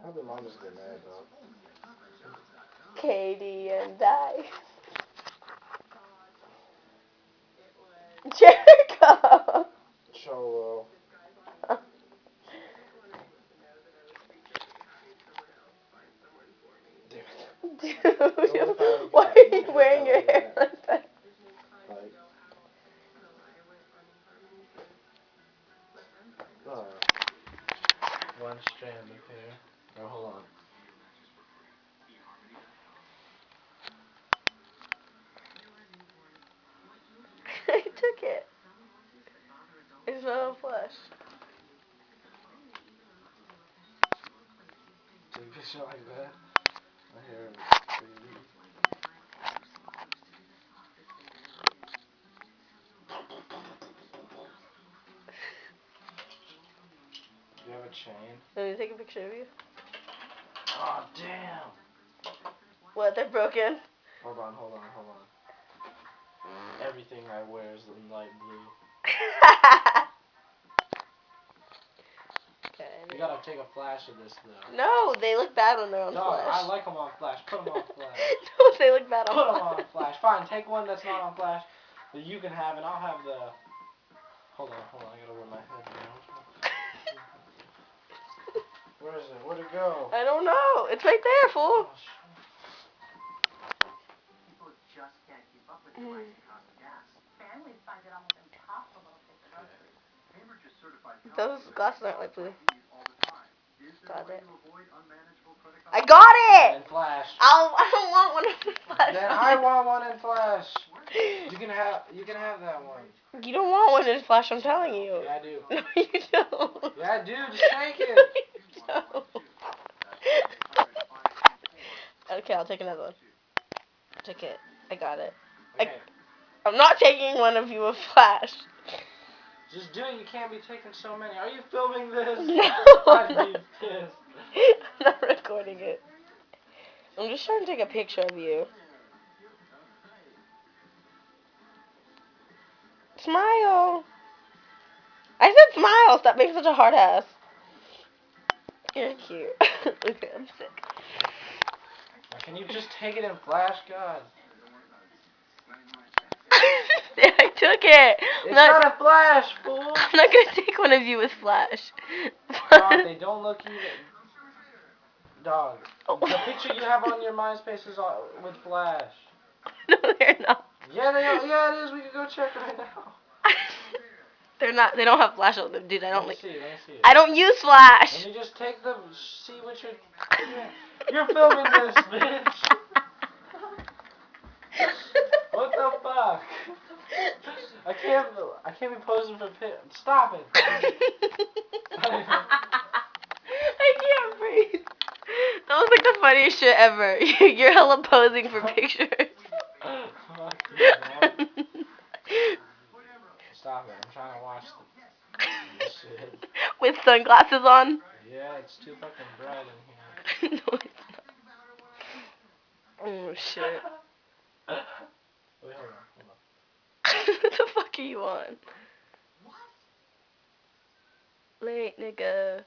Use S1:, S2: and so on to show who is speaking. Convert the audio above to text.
S1: I hope your mom doesn't get mad, dog.
S2: Katie and I. Jericho!
S1: Cholo.
S2: Dude,
S1: Don't
S2: why are you wearing your hair like that?
S1: Like, alright. One strand of hair. Oh, hold on.
S2: I took it. It's not a flush.
S1: Take a picture like that. My hair is crazy. Do you have a chain?
S2: Let me take a picture of you.
S1: Oh, damn.
S2: What, they're broken?
S1: Hold on. Everything I wear is in light blue.
S2: Okay.
S1: You gotta take a flash of this, though.
S2: No, they look bad when they're on
S1: Dog,
S2: flash.
S1: I like them on flash. Put them on flash.
S2: No, they look bad on
S1: Put them
S2: flash.
S1: on flash. Fine, take one that's not on flash that you can have, and I'll have the... Hold on. I gotta wear my head down. Where is it? Where'd it go?
S2: I don't know. It's right there, fool.
S1: Oh, shit.
S3: People just can't keep up with the rising cost of gas.
S4: Families find it almost impossible to pay the groceries.
S3: Cambridge is certified.
S2: Those glasses aren't like blue.
S3: All the time. Is there
S2: Got
S3: a way
S2: it.
S3: to avoid unmanageable credit
S2: I
S3: cards?
S2: got it!
S1: In flash.
S2: I don't want one in flash.
S1: Then I want one in flash. You can have that one.
S2: You don't want one in flash, I'm telling you.
S1: Yeah, I do.
S2: No, you don't.
S1: Yeah, I do. Just take it.
S2: No, you don't. Okay, I'll take another one. Took it. I got it.
S1: Okay.
S2: I'm not taking one of you with flash.
S1: Just do it. You can't be taking so many. Are you filming this?
S2: No.
S1: I'd be pissed.
S2: I'm not recording it. I'm just trying to take a picture of you. Smile. I said smile. Stop being such a hard ass. You're cute. Okay, I'm sick.
S1: Can you just take it in flash, God?
S2: I took it.
S1: It's not a flash, fool.
S2: I'm not gonna take one of you with flash.
S1: Dog, they don't look even. Dog,
S2: Oh.
S1: the picture you have on your MySpace is with flash.
S2: No, they're not.
S1: Yeah, they are. Yeah, it is. We can go check right now.
S2: They're not. They don't have flash on them, dude. I don't
S1: Let me
S2: like.
S1: see. Let me see it.
S2: I don't use flash.
S1: Let me just take them. See what you're. You're filming this, bitch. What the fuck? I can't be posing for Stop it.
S2: I can't breathe. That was like the funniest shit ever. You're hella posing for pictures.
S1: Fuck you, man. Stop it. I'm trying to watch this shit.
S2: With sunglasses on?
S1: Yeah, it's too fucking bright in here.
S2: No, it's not. Oh, shit.
S1: Wait, hold on.
S2: What the fuck are you on? Late, nigga.